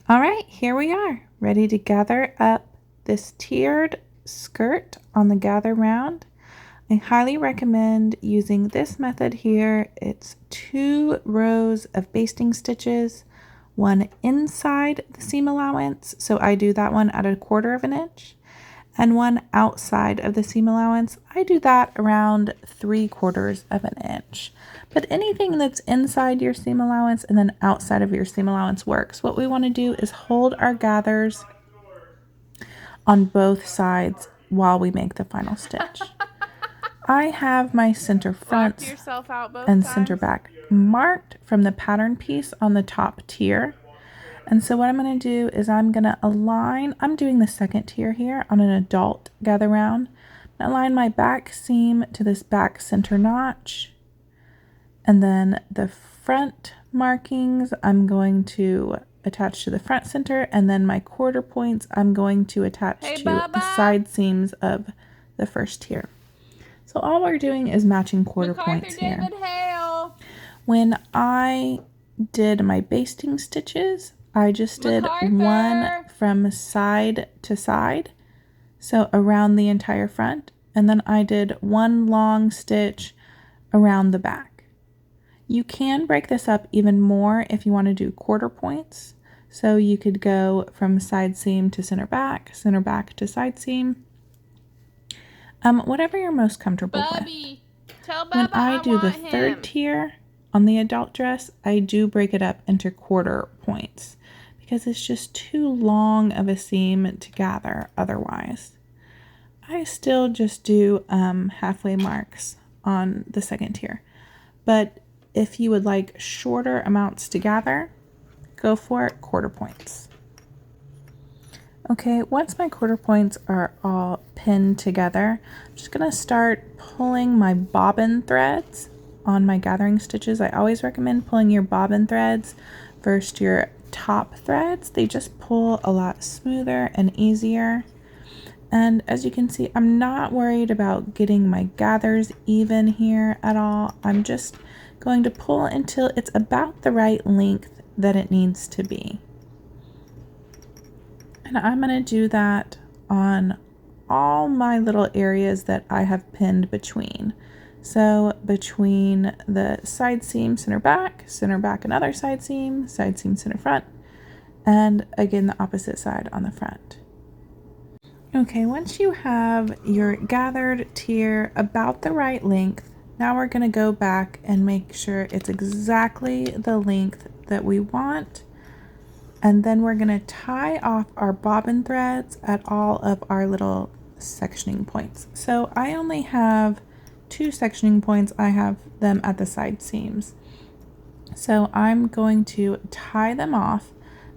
All right, here we are, ready to gather up this tiered skirt on the gather round. I highly recommend using this method here. It's 2 rows of basting stitches, one inside the seam allowance, so I do that one at 1/4 of an inch, and one outside of the seam allowance. I do that around 3/4 of an inch. But anything that's inside your seam allowance and then outside of your seam allowance works. What we want to do is hold our gathers on both sides while we make the final stitch. I have my center front and center back marked from the pattern piece on the top tier. And so what I'm going to do is I'm going to align, I'm doing the second tier here on an adult gather round. Align my back seam to this back center notch. And then the front markings I'm going to attach to the front center, and then my quarter points I'm going to attach to the side seams of the first tier. So all we're doing is matching quarter points here. When I did my basting stitches, I just did one from side to side, so around the entire front, and then I did one long stitch around the back. You can break this up even more if you want to do quarter points. So you could go from side seam to center back to side seam. Whatever you're most comfortable with. When I do the third tier on the adult dress, I do break it up into quarter points because it's just too long of a seam to gather otherwise. I still just do halfway marks on the second tier. But if you would like shorter amounts to gather, go for it, quarter points. Okay, once my quarter points are all pinned together, I'm just going to start pulling my bobbin threads on my gathering stitches. I always recommend pulling your bobbin threads versus your top threads. They just pull a lot smoother and easier. And as you can see, I'm not worried about getting my gathers even here at all. I'm just going to pull until it's about the right length that it needs to be. And I'm going to do that on all my little areas that I have pinned between. So between the side seam, center back, another side seam, center front, and again the opposite side on the front. Okay, once you have your gathered tier about the right length, now we're going to go back and make sure it's exactly the length that we want. And then we're going to tie off our bobbin threads at all of our little sectioning points. So I only have 2 sectioning points. I have them at the side seams. So I'm going to tie them off.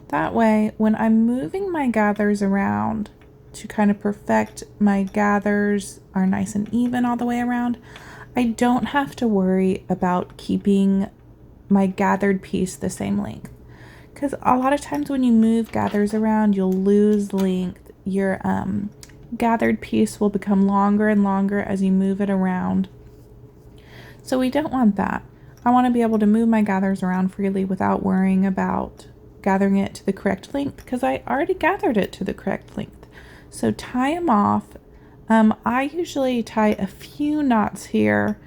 That way, when I'm moving my gathers around to kind of perfect my gathers are nice and even all the way around, I don't have to worry about keeping my gathered piece the same length. Because a lot of times when you move gathers around, you'll lose length. Your gathered piece will become longer and longer as you move it around. So we don't want that. I want to be able to move my gathers around freely without worrying about gathering it to the correct length because I already gathered it to the correct length. So tie them off. I usually tie a few knots here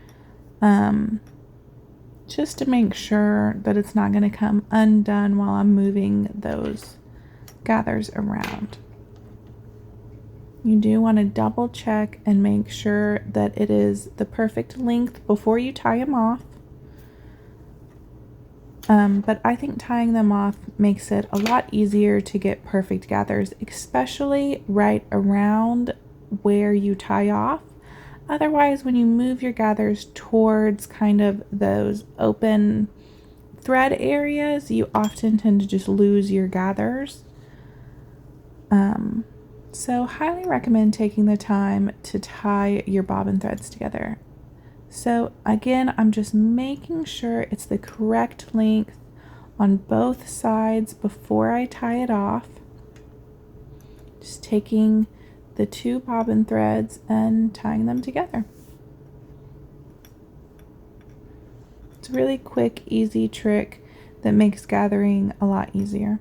just to make sure that it's not going to come undone while I'm moving those gathers around. You do want to double check and make sure that it is the perfect length before you tie them off. But I think tying them off makes it a lot easier to get perfect gathers, especially right around where you tie off. Otherwise, when you move your gathers towards kind of those open thread areas, you often tend to just lose your gathers. So highly recommend taking the time to tie your bobbin threads together. So again, I'm just making sure it's the correct length on both sides before I tie it off. Just taking the 2 bobbin threads and tying them together. It's a really quick, easy trick that makes gathering a lot easier.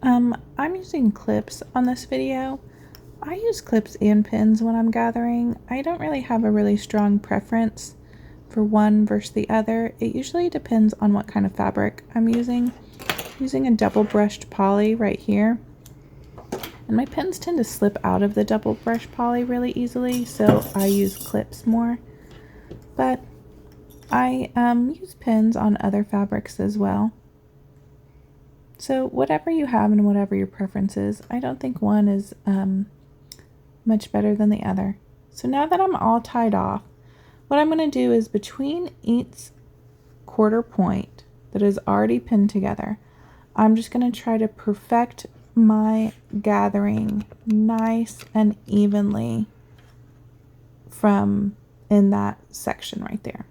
I'm using clips on this video. I use clips and pins when I'm gathering. I don't really have a really strong preference for one versus the other. It usually depends on what kind of fabric I'm using. Using a double brushed poly right here. And my pins tend to slip out of the double brush poly really easily, so I use clips more. But I use pins on other fabrics as well. So whatever you have and whatever your preference is, I don't think one is much better than the other. So now that I'm all tied off, what I'm going to do is between each quarter point that is already pinned together, I'm just going to try to perfect my gathering nice and evenly from in that section right there.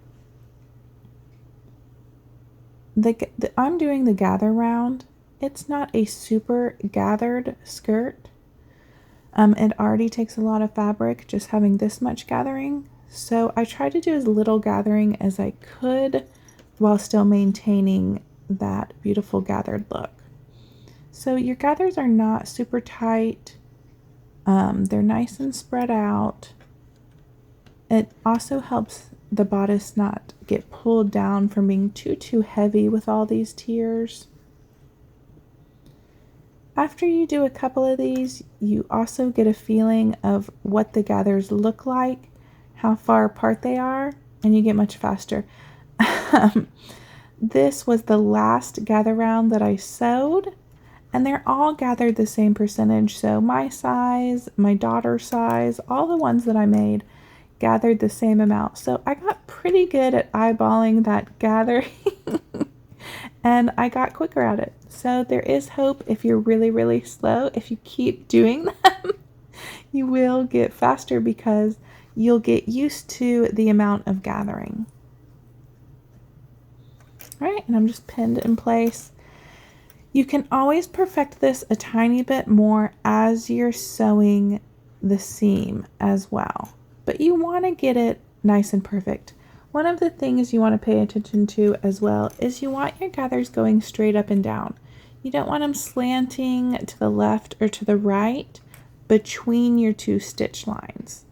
I'm doing the gather round. It's not a super gathered skirt. It already takes a lot of fabric just having this much gathering. So I tried to do as little gathering as I could while still maintaining that beautiful gathered look. So your gathers are not super tight. They're nice and spread out. It also helps the bodice not get pulled down from being too heavy with all these tiers. After you do a couple of these, you also get a feeling of what the gathers look like, how far apart they are, and you get much faster. This was the last gather round that I sewed, and they're all gathered the same percentage. So my size, my daughter's size, all the ones that I made gathered the same amount. So I got pretty good at eyeballing that gathering and I got quicker at it. So there is hope if you're really slow. If you keep doing them, you will get faster because you'll get used to the amount of gathering. All right, and I'm just pinned in place. You can always perfect this a tiny bit more as you're sewing the seam as well, but you want to get it nice and perfect. One of the things you want to pay attention to as well is you want your gathers going straight up and down. You don't want them slanting to the left or to the right between your two stitch lines.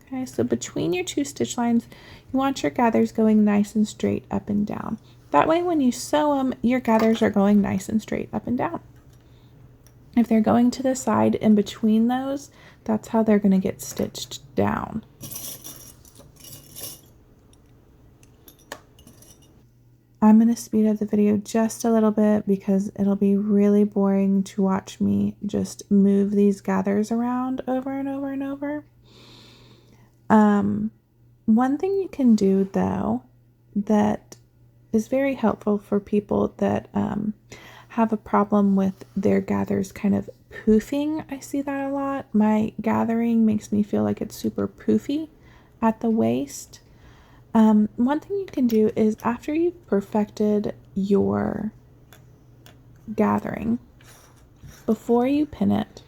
Okay, so between your two stitch lines, you want your gathers going nice and straight up and down. That way when you sew them, your gathers are going nice and straight up and down. If they're going to the side in between those, that's how they're going to get stitched down. I'm going to speed up the video just a little bit because it'll be really boring to watch me just move these gathers around over and over and over. One thing you can do though that is very helpful for people that have a problem with their gathers kind of poofing. I see that a lot. My gathering makes me feel like it's super poofy at the waist. One thing you can do is after you've perfected your gathering, before you pin it,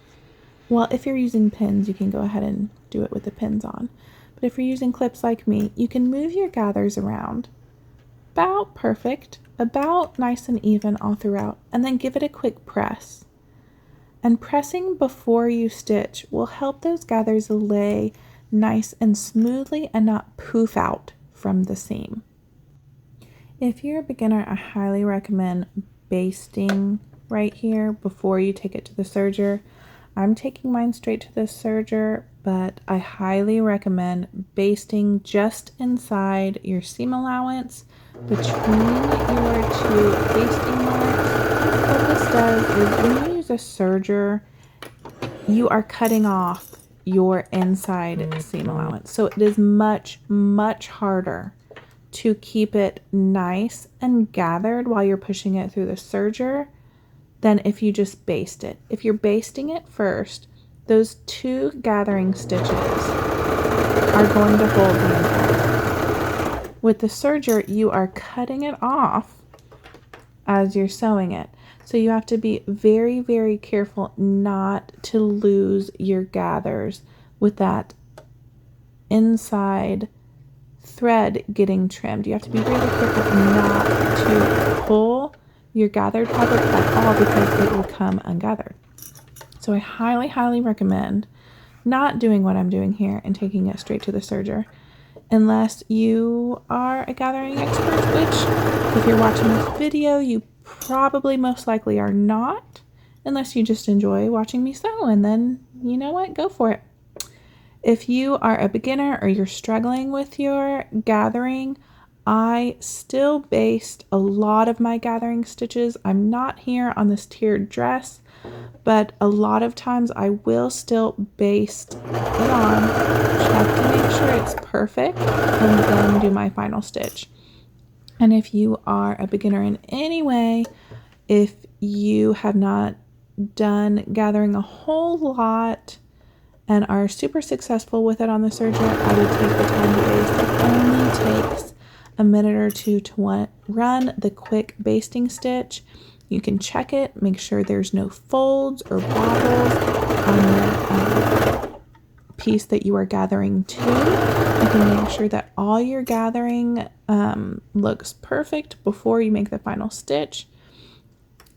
well, if you're using pins, you can go ahead and do it with the pins on. But if you're using clips like me, you can move your gathers around about perfect, about nice and even all throughout, and then give it a quick press. And pressing before you stitch will help those gathers lay nice and smoothly and not poof out from the seam. If you're a beginner, I highly recommend basting right here before you take it to the serger. I'm taking mine straight to the serger, but I highly recommend basting just inside your seam allowance between your two basting marks. What this does is when you use a serger, you are cutting off your inside seam allowance. So it is much harder to keep it nice and gathered while you're pushing it through the serger than if you just baste it. If you're basting it first, those two gathering stitches are going to hold the entire. With the serger, you are cutting it off as you're sewing it. So you have to be very careful not to lose your gathers with that inside thread getting trimmed. You have to be really careful not to pull your gathered fabric at all because it will come ungathered. So I highly, highly recommend not doing what I'm doing here and taking it straight to the serger, unless you are a gathering expert, which if you're watching this video, you probably most likely are not, unless you just enjoy watching me sew, and then you know what, go for it. If you are a beginner or you're struggling with your gathering, I still based a lot of my gathering stitches. I'm not here on this tiered dress, but a lot of times I will still baste it on, check to make sure it's perfect, and then do my final stitch. And if you are a beginner in any way, if you have not done gathering a whole lot and are super successful with it on the serger, I would take the time to baste. It only takes a minute or two to run the quick basting stitch. You can check it, make sure there's no folds or bobbles on the piece that you are gathering to. You can make sure that all your gathering looks perfect before you make the final stitch.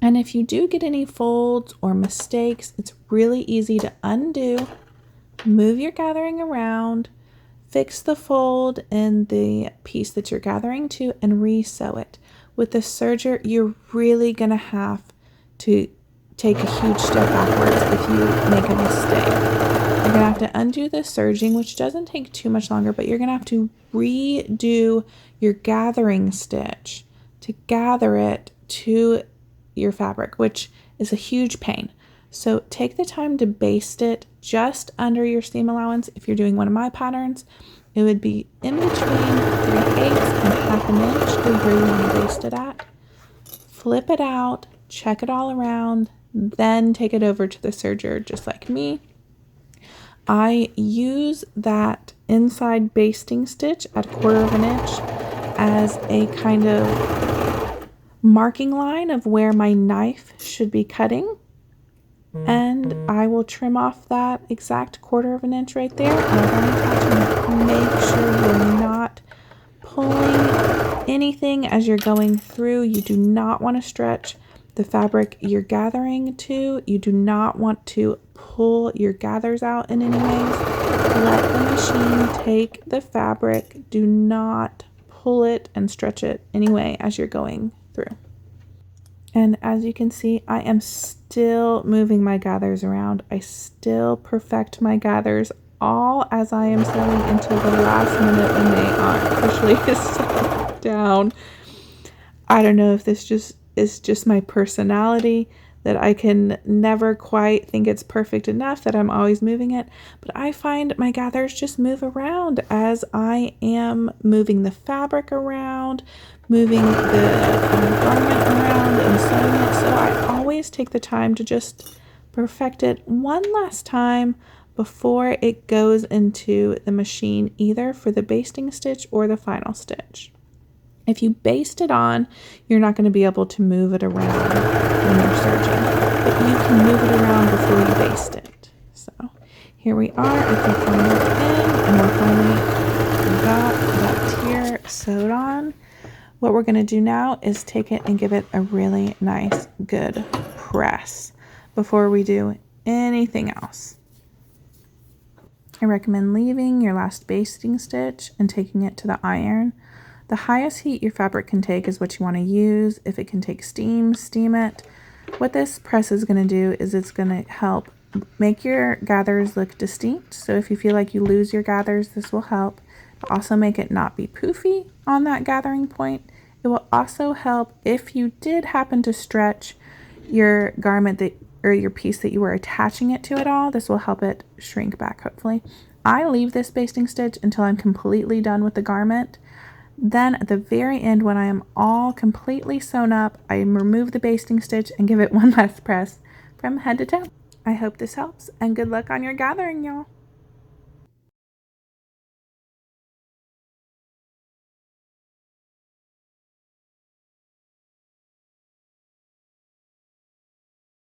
And if you do get any folds or mistakes, it's really easy to undo. Move your gathering around, fix the fold in the piece that you're gathering to, and re-sew it. With the serger, you're really going to have to take a huge step backwards if you make a mistake. You're going to have to undo the serging, which doesn't take too much longer, but you're going to have to redo your gathering stitch to gather it to your fabric, which is a huge pain. So take the time to baste it just under your seam allowance. If you're doing one of my patterns, it would be in between 3/8 and 1/2 inch is where you want to baste it at. Flip it out, check it all around, then take it over to the serger just like me. I use that inside basting stitch at 1/4 inch as a kind of marking line of where my knife should be cutting. And I will trim off that exact 1/4 inch right there. And I'm going to make sure you're not pulling anything as you're going through. You do not want to stretch the fabric you're gathering to. You do not want to pull your gathers out in any ways. Let the machine take the fabric. Do not pull it and stretch it anyway as you're going through. And as you can see, I am still moving my gathers around. I still perfect my gathers all as I am sewing until the last minute when they are officially sewed down. I don't know if this is just my personality, that I can never quite think it's perfect enough, that I'm always moving it, but I find my gathers just move around as I am moving the fabric around, moving the garment around and sewing it. So I always take the time to just perfect it one last time before it goes into the machine, either for the basting stitch or the final stitch. If you baste it on, you're not going to be able to move it around when you're serging, but you can move it around before you baste it. So here we are at the final end, and we're finally got that tier sewed on. What we're going to do now is take it and give it a really nice, good press before we do anything else. I recommend leaving your last basting stitch and taking it to the iron. The highest heat your fabric can take is what you want to use. If it can take steam, steam it. What this press is going to do is it's going to help make your gathers look distinct. So if you feel like you lose your gathers, this will help. It'll also make it not be poofy on that gathering point. It will also help if you did happen to stretch your garment or your piece that you were attaching it to at all. This will help it shrink back, hopefully. I leave this basting stitch until I'm completely done with the garment. Then at the very end, when I am all completely sewn up, I remove the basting stitch and give it one last press from head to toe. I hope this helps, and good luck on your gathering, y'all.